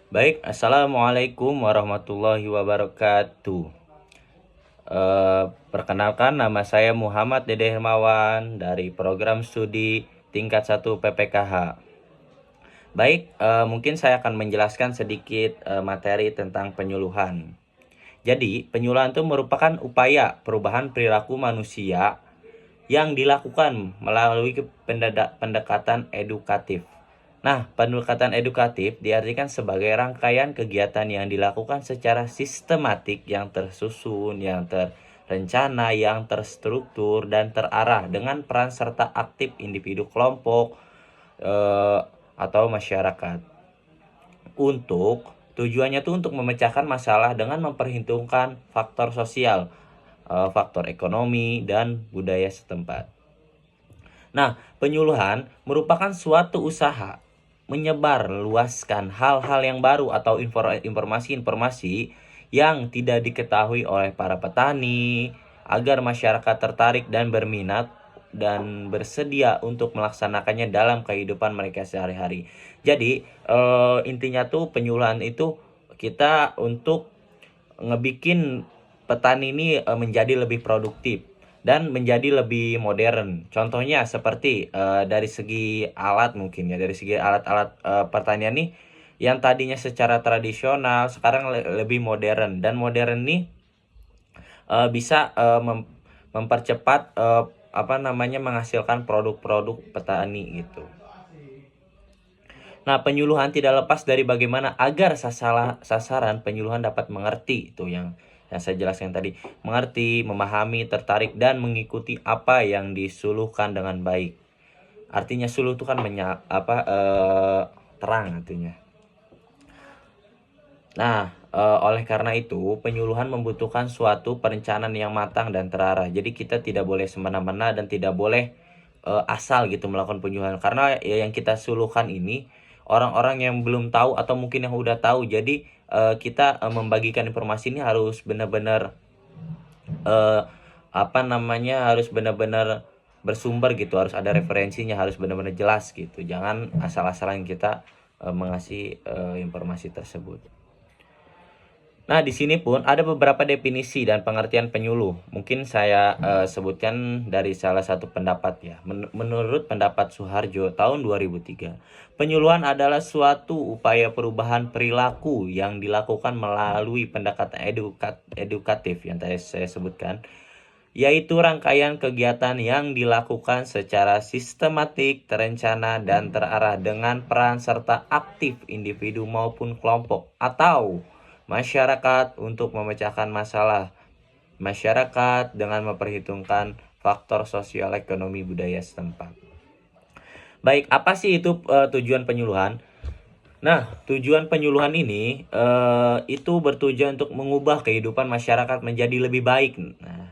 Baik, Assalamualaikum warahmatullahi wabarakatuh. Perkenalkan, nama saya Muhammad Dede Hermawan dari program studi tingkat 1 PPKH. Baik, mungkin saya akan menjelaskan sedikit materi tentang penyuluhan. Jadi, penyuluhan itu merupakan upaya perubahan perilaku manusia yang dilakukan melalui pendekatan edukatif. Nah, pendekatan edukatif diartikan sebagai rangkaian kegiatan yang dilakukan secara sistematik, yang tersusun, yang terencana, yang terstruktur, dan terarah dengan peran serta aktif individu, kelompok, eh, atau masyarakat. Tujuannya tuh untuk memecahkan masalah dengan memperhitungkan faktor sosial, faktor ekonomi, dan budaya setempat. Nah, penyuluhan merupakan suatu usaha menyebar luaskan hal-hal yang baru atau informasi-informasi yang tidak diketahui oleh para petani agar masyarakat tertarik dan berminat dan bersedia untuk melaksanakannya dalam kehidupan mereka sehari-hari. Jadi, intinya tuh penyuluhan itu kita untuk ngebikin petani ini menjadi lebih produktif dan menjadi lebih modern. Contohnya seperti dari segi alat, mungkin ya, dari segi alat-alat pertanian nih yang tadinya secara tradisional sekarang lebih modern, dan modern nih bisa mempercepat menghasilkan produk-produk petani gitu. Nah, penyuluhan tidak lepas dari bagaimana agar sasaran penyuluhan dapat mengerti, itu yang saya jelaskan tadi, mengerti, memahami, tertarik, dan mengikuti apa yang disuluhkan dengan baik. Artinya suluh itu kan terang artinya. Nah, oleh karena itu penyuluhan membutuhkan suatu perencanaan yang matang dan terarah. Jadi kita tidak boleh semena-mena dan tidak boleh asal gitu melakukan penyuluhan, karena ya yang kita suluhkan ini orang-orang yang belum tahu atau mungkin yang udah tahu. Jadi kita membagikan informasi ini harus benar-benar eh, harus benar-benar bersumber gitu, harus ada referensinya, harus benar-benar jelas gitu. Jangan asal-asalan kita mengasih informasi tersebut. Nah, di sini pun ada beberapa definisi dan pengertian penyuluh. Mungkin saya sebutkan dari salah satu pendapat ya. Menurut pendapat Suharjo tahun 2003, penyuluhan adalah suatu upaya perubahan perilaku yang dilakukan melalui pendekatan edukatif yang tadi saya sebutkan, yaitu rangkaian kegiatan yang dilakukan secara sistematik, terencana, dan terarah dengan peran serta aktif individu maupun kelompok atau masyarakat untuk memecahkan masalah masyarakat dengan memperhitungkan faktor sosial, ekonomi, budaya setempat. Baik, apa sih itu tujuan penyuluhan? Nah, tujuan penyuluhan ini itu bertujuan untuk mengubah kehidupan masyarakat menjadi lebih baik. Nah,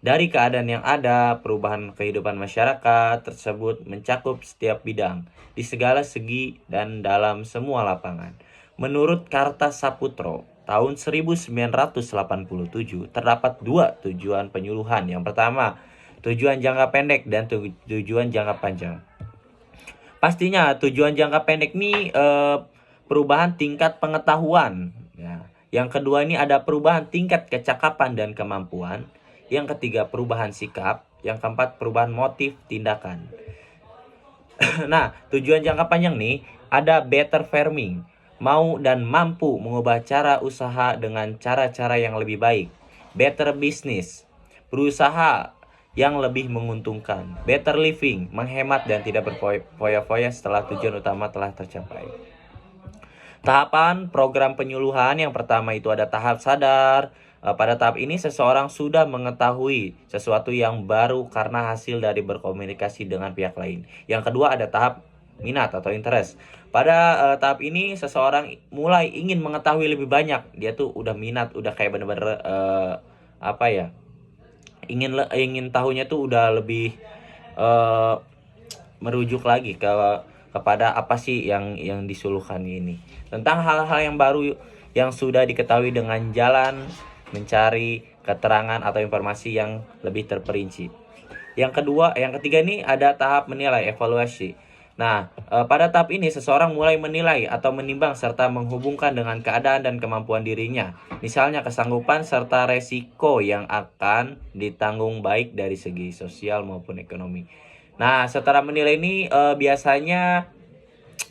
dari keadaan yang ada, perubahan kehidupan masyarakat tersebut mencakup setiap bidang, di segala segi dan dalam semua lapangan. Menurut Karta Saputro, tahun 1987, terdapat dua tujuan penyuluhan. Yang pertama, tujuan jangka pendek dan tujuan jangka panjang. Pastinya tujuan jangka pendek ini perubahan tingkat pengetahuan. Ya. Yang kedua ini ada perubahan tingkat kecakapan dan kemampuan. Yang ketiga perubahan sikap. Yang keempat perubahan motif tindakan. Nah, tujuan jangka panjang nih ada better farming. Mau dan mampu mengubah cara usaha dengan cara-cara yang lebih baik. Better business. Berusaha yang lebih menguntungkan. Better living, menghemat dan tidak berfoya-foya setelah tujuan utama telah tercapai. Tahapan program penyuluhan yang pertama itu ada tahap sadar. Pada tahap ini seseorang sudah mengetahui sesuatu yang baru karena hasil dari berkomunikasi dengan pihak lain. Yang kedua ada tahap minat atau interest. Pada tahap ini seseorang mulai ingin mengetahui lebih banyak. Dia tuh udah minat, udah kayak bener-bener ingin tahunya tuh udah lebih uh, merujuk lagi kepada apa sih yang disuluhkan ini, tentang hal-hal yang baru yang sudah diketahui dengan jalan mencari keterangan atau informasi yang lebih terperinci. Yang ketiga ini ada tahap menilai evaluasi. Nah, pada tahap ini seseorang mulai menilai atau menimbang serta menghubungkan dengan keadaan dan kemampuan dirinya. Misalnya kesanggupan serta resiko yang akan ditanggung baik dari segi sosial maupun ekonomi. Nah, setelah menilai ini biasanya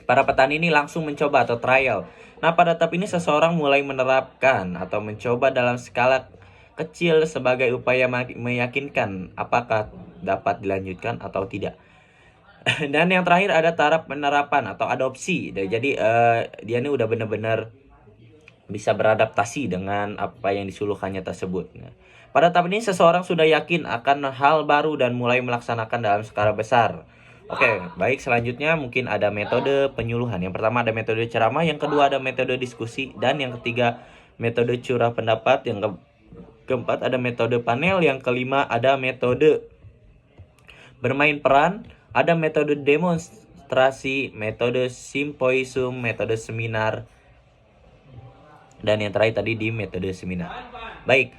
para petani ini langsung mencoba atau trial. Nah, pada tahap ini seseorang mulai menerapkan atau mencoba dalam skala kecil sebagai upaya meyakinkan apakah dapat dilanjutkan atau tidak. Dan yang terakhir ada taraf penerapan atau adopsi. Jadi dia ini udah benar-benar bisa beradaptasi dengan apa yang disuluhannya tersebut. Nah, pada tahap ini seseorang sudah yakin akan hal baru dan mulai melaksanakan dalam skala besar. Oke, baik, selanjutnya mungkin ada metode penyuluhan. Yang pertama ada metode ceramah, yang kedua ada metode diskusi, dan yang ketiga metode curah pendapat, yang keempat ada metode panel, yang kelima ada metode bermain peran, ada metode demonstrasi, metode simposium, metode seminar, dan yang terakhir tadi di metode seminar. Baik,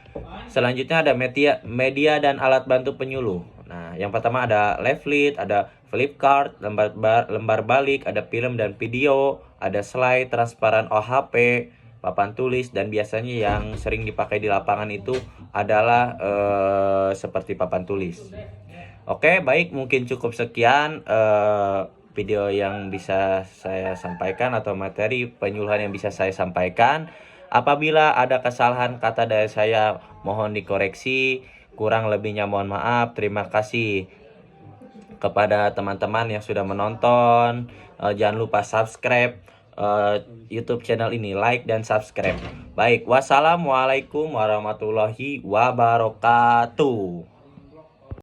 selanjutnya ada media dan alat bantu penyuluh. Nah, yang pertama ada leaflet, ada flip card, lembar balik, ada film dan video, ada slide, transparan OHP, papan tulis, dan biasanya yang sering dipakai di lapangan itu adalah seperti papan tulis. Oke, baik, mungkin cukup sekian video yang bisa saya sampaikan atau materi penyuluhan yang bisa saya sampaikan. Apabila ada kesalahan kata dari saya, mohon dikoreksi. Kurang lebihnya mohon maaf. Terima kasih kepada teman-teman yang sudah menonton. Jangan lupa subscribe YouTube channel ini, like dan subscribe. Baik, wassalamualaikum warahmatullahi wabarakatuh.